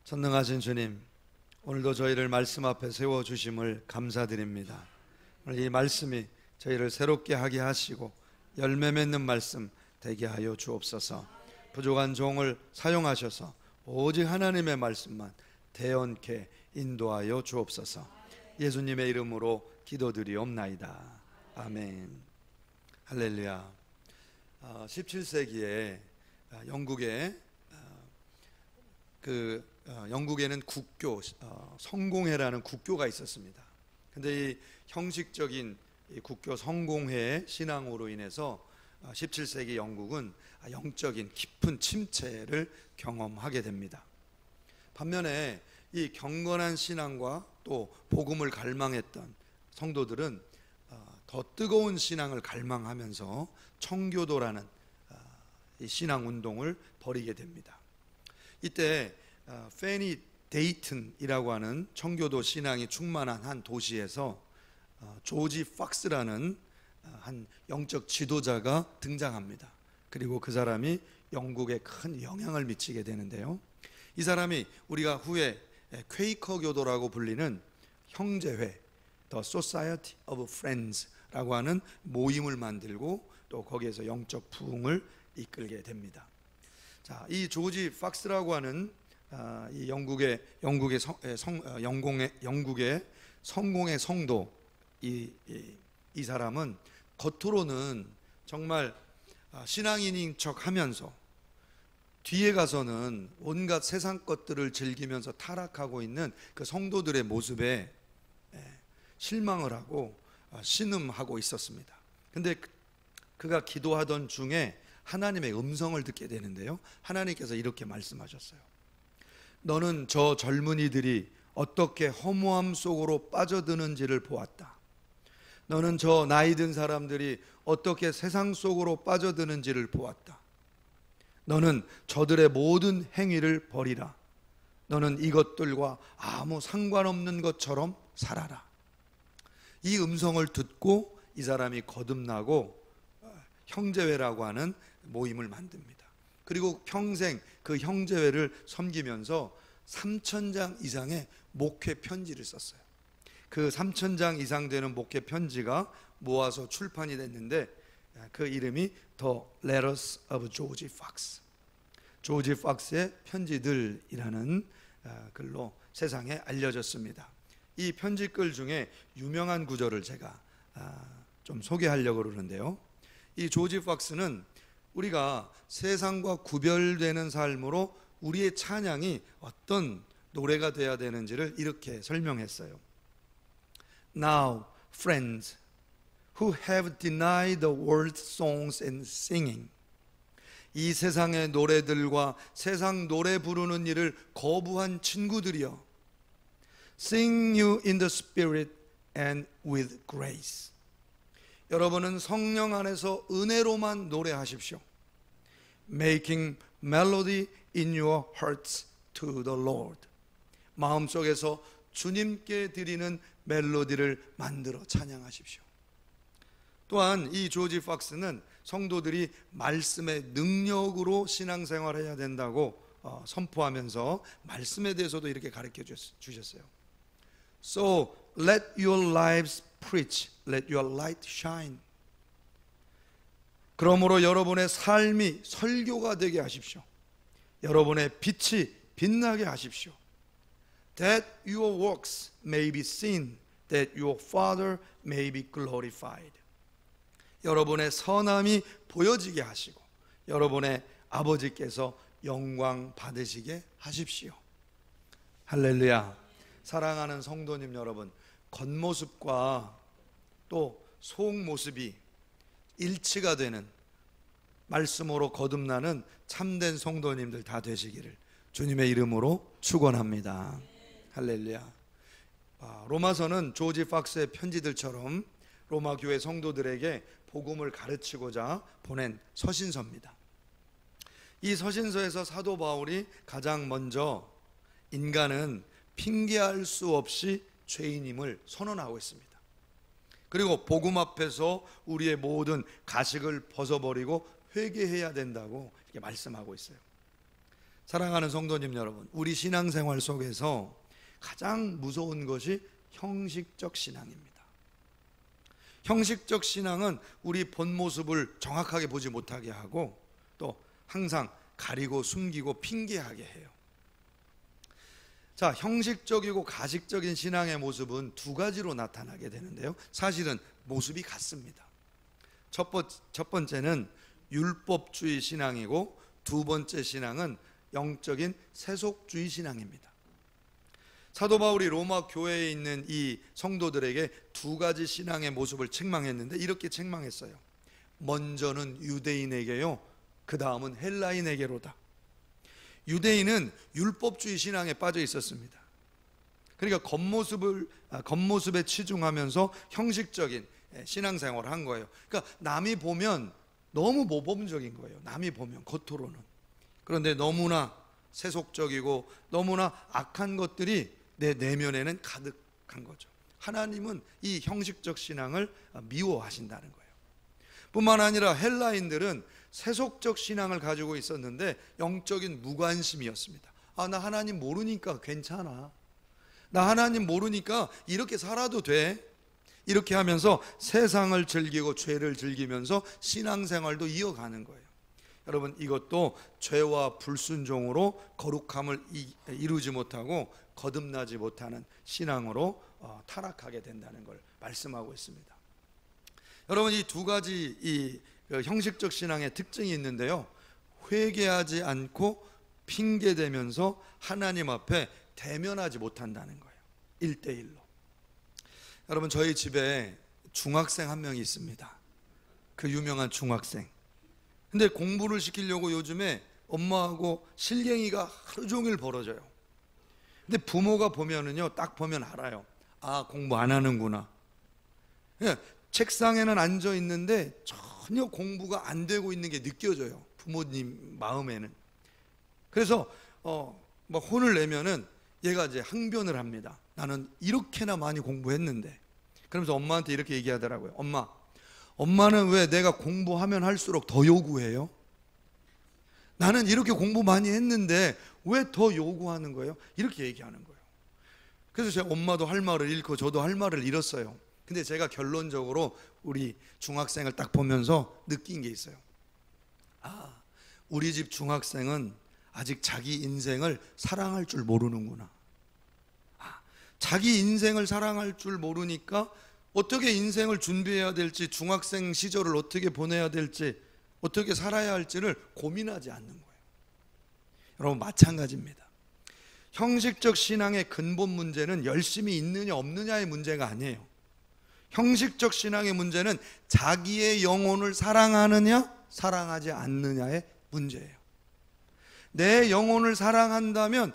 전능하신 주님, 오늘도 저희를 말씀 앞에 세워주심을 감사드립니다. 오늘 이 말씀이 저희를 새롭게 하게 하시고 열매 맺는 말씀 되게 하여 주옵소서. 부족한 종을 사용하셔서 오직 하나님의 말씀만 대언케 인도하여 주옵소서. 예수님의 이름으로 기도드리옵나이다. 아멘. 할렐루야. 17세기에 영국에는 국교, 성공회라는 국교가 있었습니다. 근데 이 형식적인 이 국교 성공회의 신앙으로 인해서 17세기 영국은 영적인 깊은 침체를 경험하게 됩니다. 반면에 이 경건한 신앙과 또 복음을 갈망했던 성도들은 더 뜨거운 신앙을 갈망하면서 청교도라는 이 신앙 운동을 벌이게 됩니다. 이때 페니 데이튼이라고 하는 청교도 신앙이 충만한 한 도시에서 조지 팍스라는 한 영적 지도자가 등장합니다. 그리고 그 사람이 영국에 큰 영향을 미치게 되는데요, 이 사람이 우리가 후에 퀘이커 교도라고 불리는 형제회, The Society of Friends라고 하는 모임을 만들고 또 거기에서 영적 부흥을 이끌게 됩니다. 자, 이 조지 팍스라고 하는 이 영국의 성공의 성도, 이 사람은 겉으로는 정말 신앙인인 척하면서 뒤에 가서는 온갖 세상 것들을 즐기면서 타락하고 있는 그 성도들의 모습에 실망을 하고 신음하고 있었습니다. 근데 그가 기도하던 중에 하나님의 음성을 듣게 되는데요, 하나님께서 이렇게 말씀하셨어요. 너는 저 젊은이들이 어떻게 허무함 속으로 빠져드는지를 보았다. 너는 저 나이 든 사람들이 어떻게 세상 속으로 빠져드는지를 보았다. 너는 저들의 모든 행위를 버리라. 너는 이것들과 아무 상관없는 것처럼 살아라. 이 음성을 듣고 이 사람이 거듭나고 형제회라고 하는 모임을 만듭니다. 그리고 평생 그 형제회를 섬기면서 3,000장 이상의 목회 편지를 썼어요. 그 3,000장 이상 되는 목회 편지가 모아서 출판이 됐는데 그 이름이 The Letters of George Fox, 조지 팍스의 편지들이라는 글로 세상에 알려졌습니다. 이 편지글 중에 유명한 구절을 제가 좀 소개하려고 그러는데요, 이 조지 팍스는 우리가 세상과 구별되는 삶으로 우리의 찬양이 어떤 노래가 되어야 되는지를 이렇게 설명했어요. Now, friends who have denied the world's songs and singing, 이 세상의 노래들과 세상 노래 부르는 일을 거부한 친구들이여, sing you in the spirit and with grace. 여러분은 성령 안에서 은혜로만 노래하십시오. Making melody in your hearts to the Lord. 마음속에서 주님께 드리는 멜로디를 만들어 찬양하십시오. 또한 이 조지 팍스는 성도들이 말씀의 능력으로 신앙생활을 해야 된다고 선포하면서 말씀에 대해서도 이렇게 가르쳐 주셨어요. So let your lives preach, let your light shine. 그러므로 여러분의 삶이 설교가 되게 하십시오. 여러분의 빛이 빛나게 하십시오. That your works may be seen, that your Father may be glorified. 여러분의 선함이 보여지게 하시고 여러분의 아버지께서 영광 받으시게 하십시오. 할렐루야. 사랑하는 성도님 여러분, 겉모습과 또 속모습이 일치가 되는 말씀으로 거듭나는 참된 성도님들 다 되시기를 주님의 이름으로 축원합니다. 할렐루야. 로마서는 조지 팍스의 편지들처럼 로마 교회 성도들에게 복음을 가르치고자 보낸 서신서입니다. 이 서신서에서 사도 바울이 가장 먼저 인간은 핑계할 수 없이 죄인임을 선언하고 있습니다. 그리고 복음 앞에서 우리의 모든 가식을 벗어버리고 회개해야 된다고 이렇게 말씀하고 있어요. 사랑하는 성도님 여러분, 우리 신앙생활 속에서 가장 무서운 것이 형식적 신앙입니다. 형식적 신앙은 우리 본 모습을 정확하게 보지 못하게 하고 또 항상 가리고 숨기고 핑계하게 해요. 자, 형식적이고 가식적인 신앙의 모습은 두 가지로 나타나게 되는데요, 사실은 모습이 같습니다. 첫 번째는 율법주의 신앙이고, 두 번째 신앙은 영적인 세속주의 신앙입니다. 사도 바울이 로마 교회에 있는 이 성도들에게 두 가지 신앙의 모습을 책망했는데 이렇게 책망했어요. 먼저는 유대인에게요, 그 다음은 헬라인에게로다. 유대인은 율법주의 신앙에 빠져 있었습니다. 그러니까 겉모습에 치중하면서 형식적인 신앙생활을 한 거예요. 그러니까 남이 보면 너무 모범적인 거예요. 남이 보면 겉으로는. 그런데 너무나 세속적이고 너무나 악한 것들이 내 내면에는 가득한 거죠. 하나님은 이 형식적 신앙을 미워하신다는 거예요. 뿐만 아니라 헬라인들은 세속적 신앙을 가지고 있었는데 영적인 무관심이었습니다. 나 하나님 모르니까 괜찮아. 나 하나님 모르니까 이렇게 살아도 돼. 이렇게 하면서 세상을 즐기고 죄를 즐기면서 신앙생활도 이어가는 거예요. 여러분, 이것도 죄와 불순종으로 거룩함을 이루지 못하고 거듭나지 못하는 신앙으로 타락하게 된다는 걸 말씀하고 있습니다. 여러분, 이 두 가지 이 형식적 신앙의 특징이 있는데요, 회개하지 않고 핑계대면서 하나님 앞에 대면하지 못한다는 거예요. 1대1로. 여러분, 저희 집에 중학생 한 명이 있습니다. 그 유명한 중학생. 근데 공부를 시키려고 요즘에 엄마하고 실갱이가 하루 종일 벌어져요. 근데 부모가 보면은요, 딱 보면 알아요. 공부 안 하는구나. 책상에는 앉아 있는데 전혀 공부가 안 되고 있는 게 느껴져요, 부모님 마음에는. 그래서 막 혼을 내면은 얘가 이제 항변을 합니다. 나는 이렇게나 많이 공부했는데. 그러면서 엄마한테 이렇게 얘기하더라고요. 엄마는 왜 내가 공부하면 할수록 더 요구해요? 나는 이렇게 공부 많이 했는데 왜 더 요구하는 거예요? 이렇게 얘기하는 거예요. 그래서 제 엄마도 할 말을 잃고 저도 할 말을 잃었어요. 근데 제가 결론적으로 우리 중학생을 딱 보면서 느낀 게 있어요. 우리 집 중학생은 아직 자기 인생을 사랑할 줄 모르는구나. 자기 인생을 사랑할 줄 모르니까 어떻게 인생을 준비해야 될지, 중학생 시절을 어떻게 보내야 될지, 어떻게 살아야 할지를 고민하지 않는 거예요. 여러분, 마찬가지입니다. 형식적 신앙의 근본 문제는 열심히 있느냐 없느냐의 문제가 아니에요. 형식적 신앙의 문제는 자기의 영혼을 사랑하느냐 사랑하지 않느냐의 문제예요. 내 영혼을 사랑한다면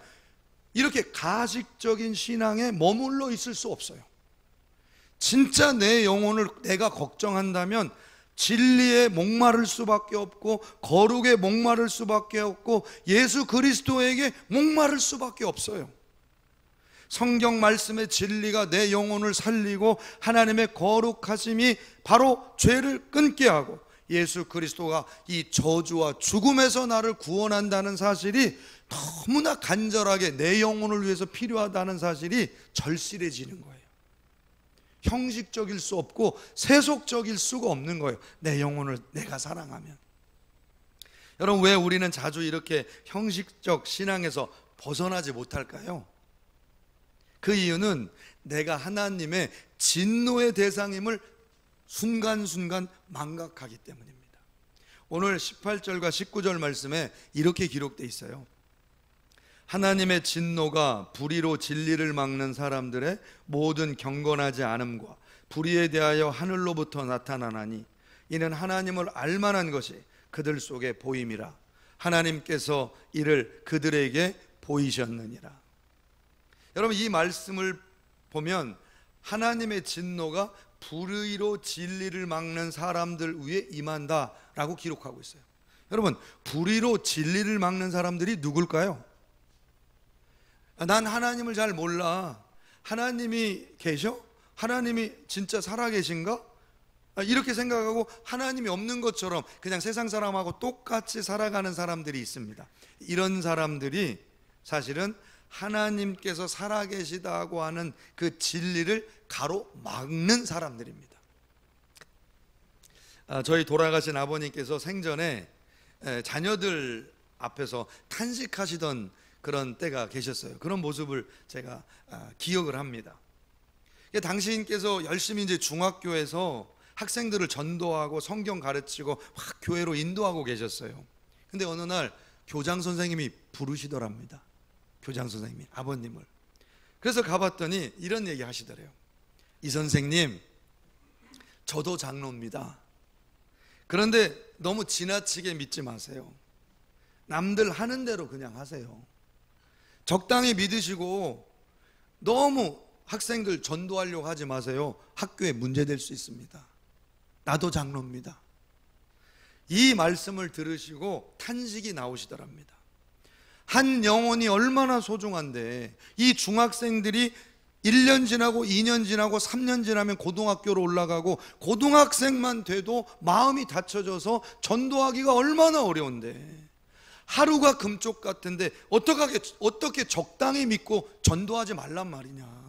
이렇게 가식적인 신앙에 머물러 있을 수 없어요. 진짜 내 영혼을 내가 걱정한다면 진리에 목마를 수밖에 없고, 거룩에 목마를 수밖에 없고, 예수 그리스도에게 목마를 수밖에 없어요. 성경 말씀의 진리가 내 영혼을 살리고 하나님의 거룩하심이 바로 죄를 끊게 하고 예수 그리스도가 이 저주와 죽음에서 나를 구원한다는 사실이 너무나 간절하게 내 영혼을 위해서 필요하다는 사실이 절실해지는 거예요. 형식적일 수 없고 세속적일 수가 없는 거예요. 내 영혼을 내가 사랑하면. 여러분, 왜 우리는 자주 이렇게 형식적 신앙에서 벗어나지 못할까요? 그 이유는 내가 하나님의 진노의 대상임을 순간순간 망각하기 때문입니다. 오늘 18절과 19절 말씀에 이렇게 기록되어 있어요. 하나님의 진노가 불의로 진리를 막는 사람들의 모든 경건하지 않음과 불의에 대하여 하늘로부터 나타나나니 이는 하나님을 알만한 것이 그들 속에 보임이라. 하나님께서 이를 그들에게 보이셨느니라. 여러분, 이 말씀을 보면 하나님의 진노가 불의로 진리를 막는 사람들 위에 임한다라고 기록하고 있어요. 여러분, 불의로 진리를 막는 사람들이 누굴까요? 난 하나님을 잘 몰라. 하나님이 계셔? 하나님이 진짜 살아계신가? 이렇게 생각하고 하나님이 없는 것처럼 그냥 세상 사람하고 똑같이 살아가는 사람들이 있습니다. 이런 사람들이 사실은 하나님께서 살아계시다고 하는 그 진리를 가로막는 사람들입니다. 저희 돌아가신 아버님께서 생전에 자녀들 앞에서 탄식하시던 그런 때가 계셨어요. 그런 모습을 제가 기억을 합니다. 당신께서 열심히 이제 중학교에서 학생들을 전도하고 성경 가르치고 막 교회로 인도하고 계셨어요. 근데 어느 날 교장 선생님이 부르시더랍니다. 교장 선생님이 아버님을. 그래서 가봤더니 이런 얘기 하시더래요. 이 선생님, 저도 장로입니다. 그런데 너무 지나치게 믿지 마세요. 남들 하는 대로 그냥 하세요. 적당히 믿으시고 너무 학생들 전도하려고 하지 마세요. 학교에 문제될 수 있습니다. 나도 장로입니다. 이 말씀을 들으시고 탄식이 나오시더랍니다. 한 영혼이 얼마나 소중한데 이 중학생들이 1년 지나고 2년 지나고 3년 지나면 고등학교로 올라가고 고등학생만 돼도 마음이 닫혀져서 전도하기가 얼마나 어려운데 하루가 금쪽 같은데 어떻게 적당히 믿고 전도하지 말란 말이냐.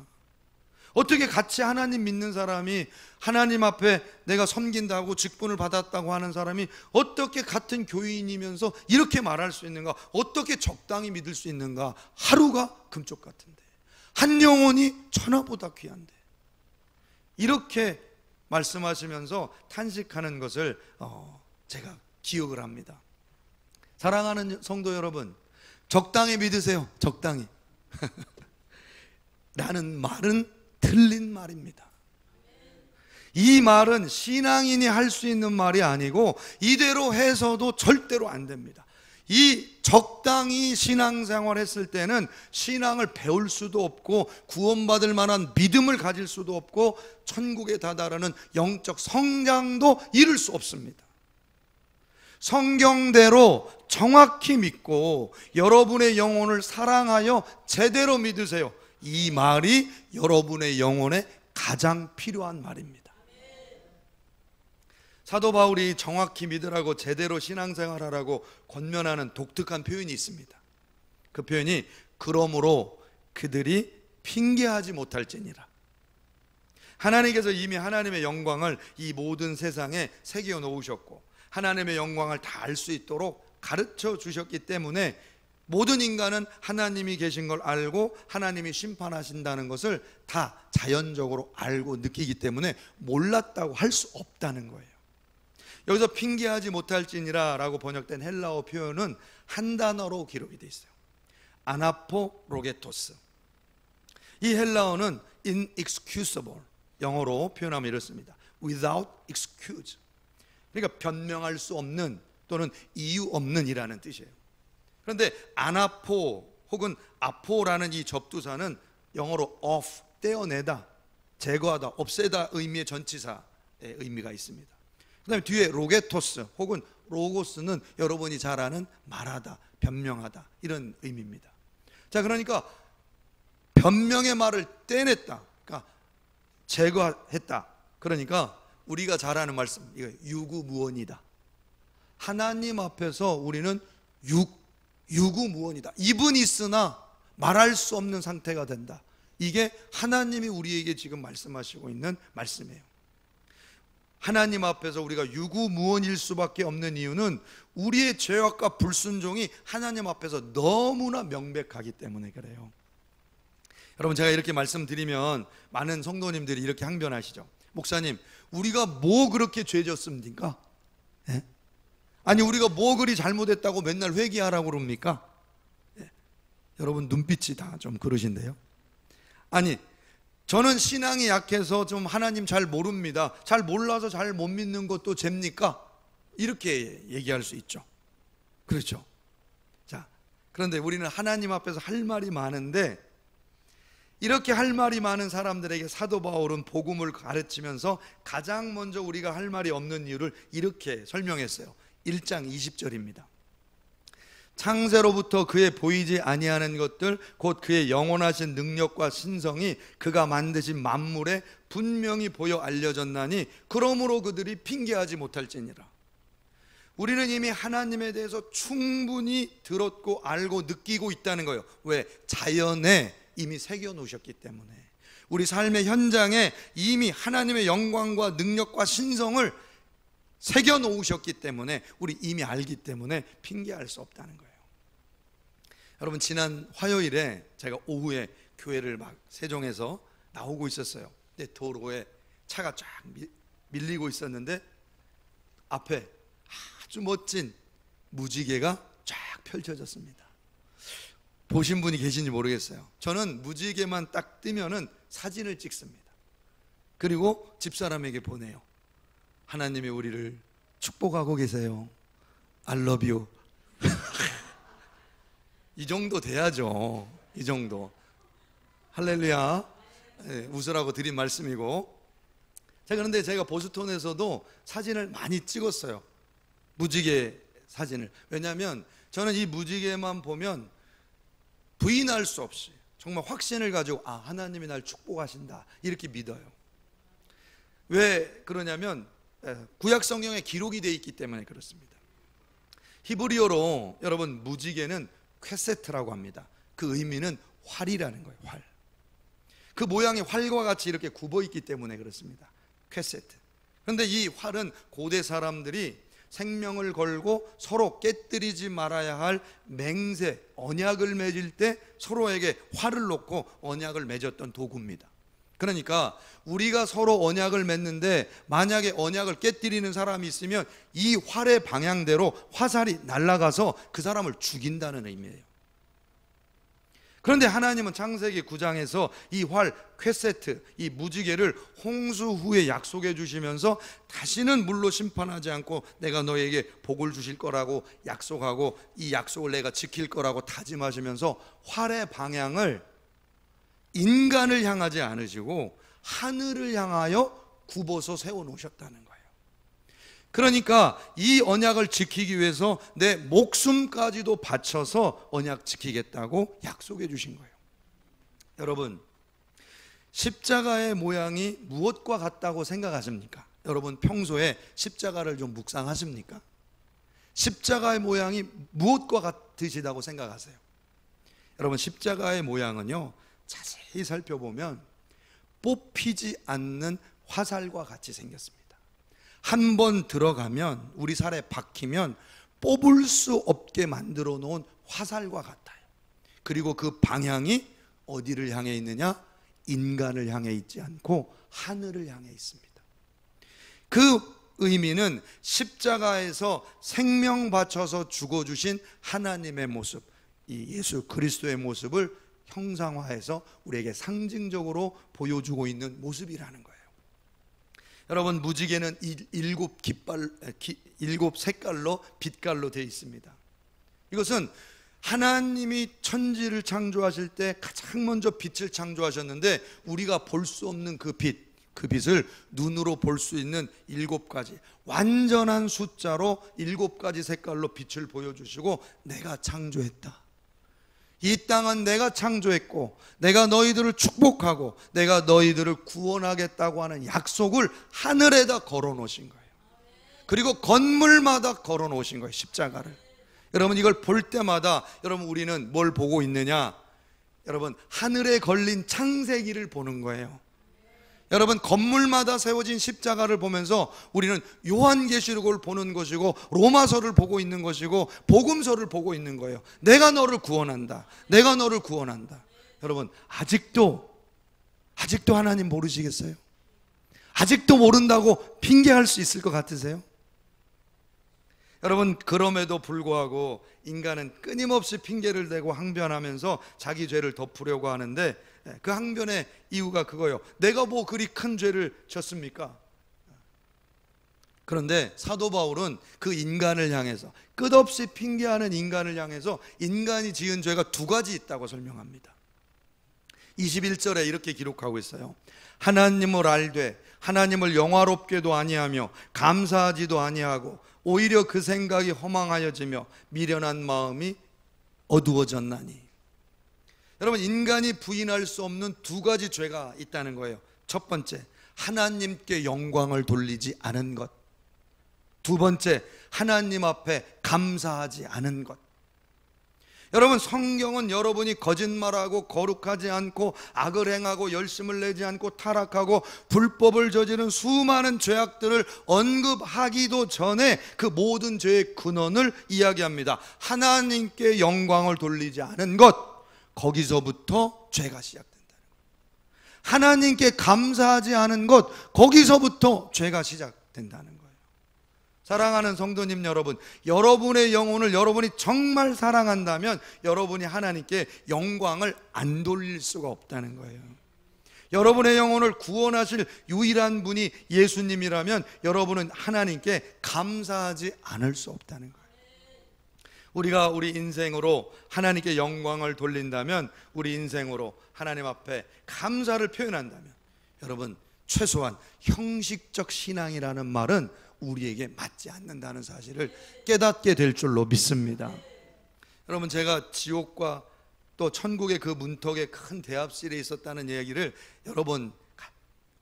어떻게 같이 하나님 믿는 사람이 하나님 앞에 내가 섬긴다고 직분을 받았다고 하는 사람이 어떻게 같은 교인이면서 이렇게 말할 수 있는가? 어떻게 적당히 믿을 수 있는가? 하루가 금쪽 같은데 한 영혼이 천하보다 귀한데 이렇게 말씀하시면서 탄식하는 것을 제가 기억을 합니다. 사랑하는 성도 여러분, 적당히 믿으세요. 적당히. 라는 말은 틀린 말입니다. 이 말은 신앙인이 할 수 있는 말이 아니고 이대로 해서도 절대로 안 됩니다. 이 적당히 신앙생활 했을 때는 신앙을 배울 수도 없고 구원받을 만한 믿음을 가질 수도 없고 천국에 다다르는 영적 성장도 이룰 수 없습니다. 성경대로 정확히 믿고 여러분의 영혼을 사랑하여 제대로 믿으세요. 이 말이 여러분의 영혼에 가장 필요한 말입니다. 사도 바울이 정확히 믿으라고 제대로 신앙생활하라고 권면하는 독특한 표현이 있습니다. 그 표현이 그러므로 그들이 핑계하지 못할지니라. 하나님께서 이미 하나님의 영광을 이 모든 세상에 새겨 놓으셨고 하나님의 영광을 다 알 수 있도록 가르쳐 주셨기 때문에 모든 인간은 하나님이 계신 걸 알고 하나님이 심판하신다는 것을 다 자연적으로 알고 느끼기 때문에 몰랐다고 할 수 없다는 거예요. 여기서 핑계하지 못할지니라 라고 번역된 헬라어 표현은 한 단어로 기록이 되어 있어요. 아나포로게토스. 이 헬라어는 inexcusable, 영어로 표현하면 이렇습니다. without excuse. 그러니까 변명할 수 없는 또는 이유 없는 이라는 뜻이에요. 그런데 아나포 혹은 아포라는 이 접두사는 영어로 off, 떼어내다, 제거하다, 없애다 의미의 전치사의 의미가 있습니다. 그 다음에 뒤에 로게토스 혹은 로고스는 여러분이 잘 아는 말하다, 변명하다 이런 의미입니다. 자, 그러니까 변명의 말을 떼냈다, 그러니까 제거했다. 그러니까 우리가 잘 아는 말씀, 이거 유구무원이다. 하나님 앞에서 우리는 유구무원이다. 입은 있으나 말할 수 없는 상태가 된다. 이게 하나님이 우리에게 지금 말씀하시고 있는 말씀이에요. 하나님 앞에서 우리가 유구무원일 수밖에 없는 이유는 우리의 죄악과 불순종이 하나님 앞에서 너무나 명백하기 때문에 그래요. 여러분, 제가 이렇게 말씀드리면 많은 성도님들이 이렇게 항변하시죠. 목사님, 우리가 뭐 그렇게 죄졌습니까? 예? 아니, 우리가 뭐 그리 잘못했다고 맨날 회개하라고 그럽니까? 예. 여러분, 눈빛이 다 좀 그러신데요. 아니, 저는 신앙이 약해서 좀 하나님 잘 모릅니다. 잘 몰라서 잘 못 믿는 것도 죄입니까? 이렇게 얘기할 수 있죠. 그렇죠. 자, 그런데 우리는 하나님 앞에서 할 말이 많은데 이렇게 할 말이 많은 사람들에게 사도 바울은 복음을 가르치면서 가장 먼저 우리가 할 말이 없는 이유를 이렇게 설명했어요. 1장 20절입니다. 창세로부터 그의 보이지 아니하는 것들 곧 그의 영원하신 능력과 신성이 그가 만드신 만물에 분명히 보여 알려졌나니 그러므로 그들이 핑계하지 못할지니라. 우리는 이미 하나님에 대해서 충분히 들었고 알고 느끼고 있다는 거예요. 왜? 자연에 이미 새겨 놓으셨기 때문에. 우리 삶의 현장에 이미 하나님의 영광과 능력과 신성을 새겨 놓으셨기 때문에 우리 이미 알기 때문에 핑계할 수 없다는 거예요. 여러분, 지난 화요일에 제가 오후에 교회를 막 세종에서 나오고 있었어요. 근데 도로에 차가 쫙 밀리고 있었는데 앞에 아주 멋진 무지개가 쫙 펼쳐졌습니다. 보신 분이 계신지 모르겠어요. 저는 무지개만 딱 뜨면은 사진을 찍습니다. 그리고 집사람에게 보내요. 하나님이 우리를 축복하고 계세요. I love you. 이 정도 돼야죠. 이 정도. 할렐루야. 네, 웃으라고 드린 말씀이고. 그런데 제가 보스턴에서도 사진을 많이 찍었어요. 무지개 사진을. 왜냐하면 저는 이 무지개만 보면 부인할 수 없이 정말 확신을 가지고 하나님이 날 축복하신다 이렇게 믿어요. 왜 그러냐면 구약 성경에 기록이 되어 있기 때문에 그렇습니다. 히브리어로 여러분 무지개는 퀘세트라고 합니다. 그 의미는 활이라는 거예요. 활. 그 모양이 활과 같이 이렇게 굽어 있기 때문에 그렇습니다. 퀘세트. 그런데 이 활은 고대 사람들이 생명을 걸고 서로 깨뜨리지 말아야 할 맹세, 언약을 맺을 때 서로에게 활을 놓고 언약을 맺었던 도구입니다. 그러니까 우리가 서로 언약을 맺는데 만약에 언약을 깨뜨리는 사람이 있으면 이 활의 방향대로 화살이 날아가서 그 사람을 죽인다는 의미예요. 그런데 하나님은 창세기 9장에서 이 활, 퀘세트, 이 무지개를 홍수 후에 약속해 주시면서 다시는 물로 심판하지 않고 내가 너에게 복을 주실 거라고 약속하고 이 약속을 내가 지킬 거라고 다짐하시면서 활의 방향을 인간을 향하지 않으시고 하늘을 향하여 굽어서 세워놓으셨다는 거예요. 그러니까 이 언약을 지키기 위해서 내 목숨까지도 바쳐서 언약 지키겠다고 약속해 주신 거예요. 여러분, 십자가의 모양이 무엇과 같다고 생각하십니까? 여러분 평소에 십자가를 좀 묵상하십니까? 십자가의 모양이 무엇과 같으시다고 생각하세요? 여러분, 십자가의 모양은요, 자세히 살펴보면 뽑히지 않는 화살과 같이 생겼습니다. 한 번 들어가면, 우리 살에 박히면 뽑을 수 없게 만들어 놓은 화살과 같아요. 그리고 그 방향이 어디를 향해 있느냐? 인간을 향해 있지 않고 하늘을 향해 있습니다. 그 의미는 십자가에서 생명 바쳐서 죽어주신 하나님의 모습, 이 예수 그리스도의 모습을 형상화해서 우리에게 상징적으로 보여주고 있는 모습이라는 거예요. 여러분, 무지개는 일곱 색깔로 빛깔로 되어 있습니다. 이것은 하나님이 천지를 창조하실 때 가장 먼저 빛을 창조하셨는데 우리가 볼 수 없는 그 빛을 눈으로 볼 수 있는 7가지 완전한 숫자로 7가지 색깔로 빛을 보여주시고 내가 창조했다. 이 땅은 내가 창조했고 내가 너희들을 축복하고 내가 너희들을 구원하겠다고 하는 약속을 하늘에다 걸어 놓으신 거예요. 그리고 건물마다 걸어 놓으신 거예요, 십자가를. 여러분, 이걸 볼 때마다 여러분 우리는 뭘 보고 있느냐? 여러분, 하늘에 걸린 창세기를 보는 거예요. 여러분, 건물마다 세워진 십자가를 보면서 우리는 요한계시록을 보는 것이고 로마서를 보고 있는 것이고 복음서를 보고 있는 거예요. 내가 너를 구원한다. 내가 너를 구원한다. 여러분, 아직도 하나님 모르시겠어요? 아직도 모른다고 핑계할 수 있을 것 같으세요? 여러분, 그럼에도 불구하고 인간은 끊임없이 핑계를 대고 항변하면서 자기 죄를 덮으려고 하는데 그 항변의 이유가 그거예요. 내가 뭐 그리 큰 죄를 졌습니까? 그런데 사도 바울은 그 인간을 향해서, 끝없이 핑계하는 인간을 향해서 인간이 지은 죄가 2가지 있다고 설명합니다. 21절에 이렇게 기록하고 있어요. 하나님을 알되 하나님을 영화롭게도 아니하며 감사하지도 아니하고 오히려 그 생각이 허망하여지며 미련한 마음이 어두워졌나니. 여러분, 인간이 부인할 수 없는 두 가지 죄가 있다는 거예요. 첫 번째, 하나님께 영광을 돌리지 않은 것. 두 번째, 하나님 앞에 감사하지 않은 것. 여러분, 성경은 여러분이 거짓말하고 거룩하지 않고 악을 행하고 열심을 내지 않고 타락하고 불법을 저지른 수많은 죄악들을 언급하기도 전에 그 모든 죄의 근원을 이야기합니다. 하나님께 영광을 돌리지 않은 것, 거기서부터 죄가 시작된다는 거예요. 하나님께 감사하지 않은 것, 거기서부터 죄가 시작된다는 거예요. 사랑하는 성도님 여러분, 여러분의 영혼을 여러분이 정말 사랑한다면 여러분이 하나님께 영광을 안 돌릴 수가 없다는 거예요. 여러분의 영혼을 구원하실 유일한 분이 예수님이라면 여러분은 하나님께 감사하지 않을 수 없다는 거예요. 우리가 우리 인생으로 하나님께 영광을 돌린다면, 우리 인생으로 하나님 앞에 감사를 표현한다면, 여러분, 최소한 형식적 신앙이라는 말은 우리에게 맞지 않는다는 사실을 깨닫게 될 줄로 믿습니다. 여러분, 제가 지옥과 또 천국의 그 문턱에 큰 대합실에 있었다는 얘기를 여러 번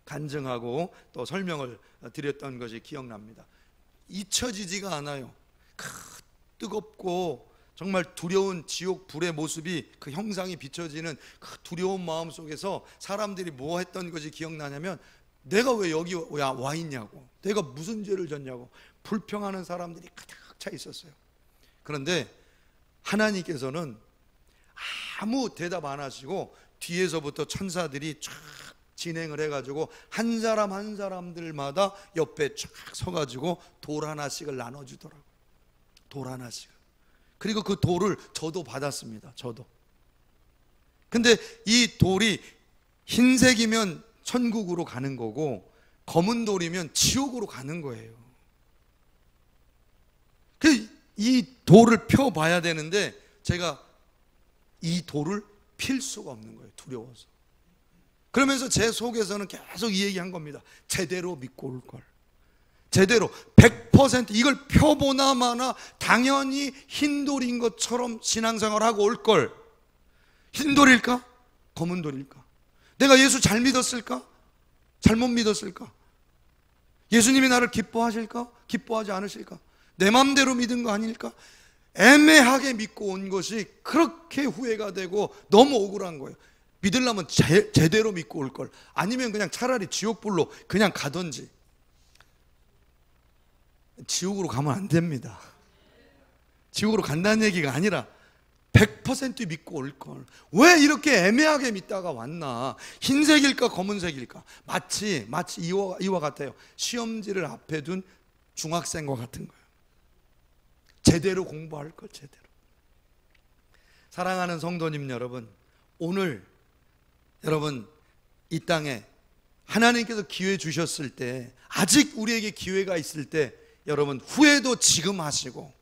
간증하고 또 설명을 드렸던 것이 기억납니다. 잊혀지지가 않아요. 뜨겁고 정말 두려운 지옥 불의 모습이, 그 형상이 비춰지는 그 두려운 마음 속에서 사람들이 뭐 했던 것이 기억나냐면, 내가 왜 여기 와 있냐고, 내가 무슨 죄를 졌냐고 불평하는 사람들이 가득 차 있었어요. 그런데 하나님께서는 아무 대답 안 하시고 뒤에서부터 천사들이 쫙 진행을 해가지고 한 사람 한 사람들마다 옆에 쫙 서가지고 돌 하나씩을 나눠주더라고요. 돌 하나씩을. 그리고 그 돌을 저도 받았습니다. 저도. 근데 이 돌이 흰색이면 천국으로 가는 거고 검은 돌이면 지옥으로 가는 거예요. 이 돌을 펴봐야 되는데 제가 이 돌을 필 수가 없는 거예요. 두려워서. 그러면서 제 속에서는 계속 이 얘기한 겁니다. 제대로 믿고 올 걸. 제대로 100% 이걸 펴보나 마나 당연히 흰돌인 것처럼 신앙생활하고 올 걸. 흰돌일까? 검은 돌일까? 내가 예수 잘 믿었을까? 잘못 믿었을까? 예수님이 나를 기뻐하실까? 기뻐하지 않으실까? 내 맘대로 믿은 거 아닐까? 애매하게 믿고 온 것이 그렇게 후회가 되고 너무 억울한 거예요. 믿으려면 제대로 믿고 올 걸. 아니면 그냥 차라리 지옥불로 그냥 가든지. 지옥으로 가면 안 됩니다. 지옥으로 간다는 얘기가 아니라 100% 믿고 올 걸. 왜 이렇게 애매하게 믿다가 왔나? 흰색일까 검은색일까? 마치 이와 같아요. 시험지를 앞에 둔 중학생과 같은 거예요. 제대로 공부할 걸. 제대로. 사랑하는 성도님 여러분, 오늘 여러분 이 땅에 하나님께서 기회 주셨을 때, 아직 우리에게 기회가 있을 때, 여러분 후회도 지금 하시고,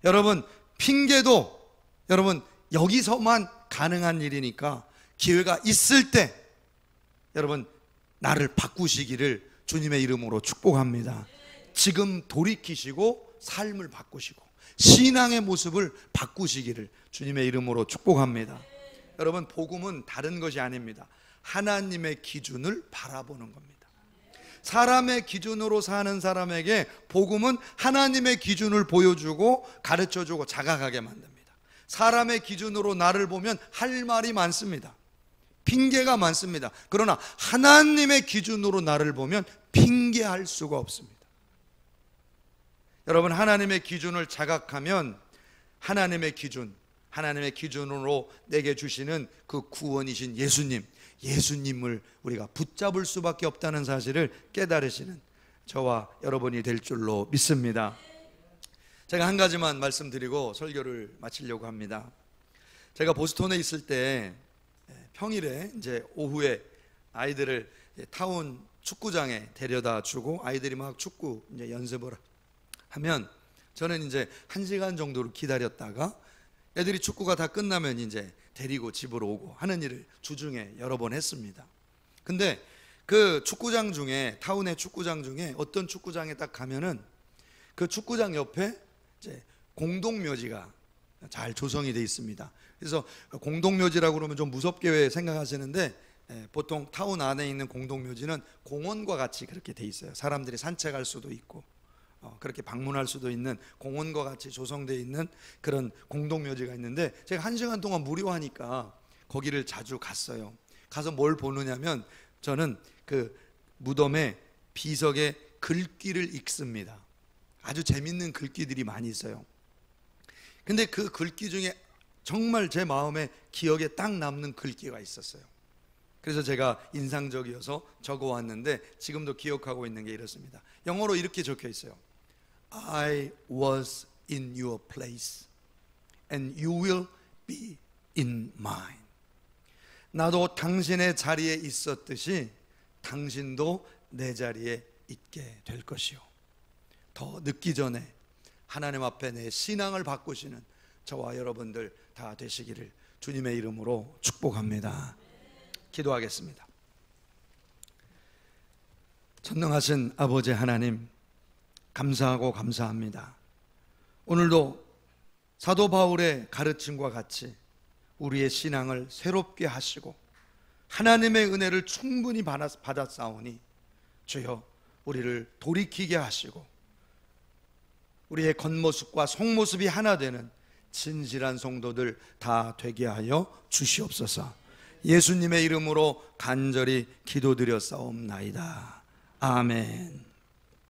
여러분 핑계도 여러분 여기서만 가능한 일이니까 기회가 있을 때 여러분 나를 바꾸시기를 주님의 이름으로 축복합니다. 지금 돌이키시고 삶을 바꾸시고 신앙의 모습을 바꾸시기를 주님의 이름으로 축복합니다. 여러분, 복음은 다른 것이 아닙니다. 하나님의 기준을 바라보는 겁니다. 사람의 기준으로 사는 사람에게 복음은 하나님의 기준을 보여주고 가르쳐주고 자각하게 만듭니다. 사람의 기준으로 나를 보면 할 말이 많습니다. 핑계가 많습니다. 그러나 하나님의 기준으로 나를 보면 핑계할 수가 없습니다. 여러분, 하나님의 기준을 자각하면 하나님의 기준으로 내게 주시는 그 구원이신 예수님을 우리가 붙잡을 수밖에 없다는 사실을 깨달으시는 저와 여러분이 될 줄로 믿습니다. 제가 한 가지만 말씀드리고 설교를 마치려고 합니다. 제가 보스턴에 있을 때 평일에 이제 오후에 아이들을 타운 축구장에 데려다 주고 아이들이 막 축구 이제 연습을 하면 저는 이제 1시간 정도를 기다렸다가 애들이 축구가 다 끝나면 이제 데리고 집으로 오고 하는 일을 주중에 여러 번 했습니다. 근데 그 축구장 중에, 타운의 축구장 중에 어떤 축구장에 딱 가면은 그 축구장 옆에 이제 공동묘지가 잘 조성이 되어 있습니다. 그래서 공동묘지라고 그러면 좀 무섭게 생각하시는데 보통 타운 안에 있는 공동묘지는 공원과 같이 그렇게 돼 있어요. 사람들이 산책할 수도 있고 그렇게 방문할 수도 있는 공원과 같이 조성되어 있는 그런 공동묘지가 있는데, 제가 1시간 동안 무료하니까 거기를 자주 갔어요. 가서 뭘 보느냐면 저는 그 무덤에 비석에 글귀를 읽습니다. 아주 재밌는 글귀들이 많이 있어요. 근데 그 글귀 중에 정말 제 마음에 기억에 딱 남는 글귀가 있었어요. 그래서 제가 인상적이어서 적어왔는데 지금도 기억하고 있는 게 이렇습니다. 영어로 이렇게 적혀 있어요. I was in your place and you will be in mine. 나도 당신의 자리에 있었듯이 당신도 내 자리에 있게 될 것이요. 더 늦기 전에 하나님 앞에 내 신앙을 바꾸시는 저와 여러분들 다 되시기를 주님의 이름으로 축복합니다. 기도하겠습니다. 전능하신 아버지 하나님, 감사하고 감사합니다. 오늘도 사도 바울의 가르침과 같이 우리의 신앙을 새롭게 하시고 하나님의 은혜를 충분히 받았사오니 주여 우리를 돌이키게 하시고 우리의 겉모습과 속모습이 하나 되는 진실한 성도들 다 되게 하여 주시옵소서. 예수님의 이름으로 간절히 기도드렸사옵나이다. 아멘.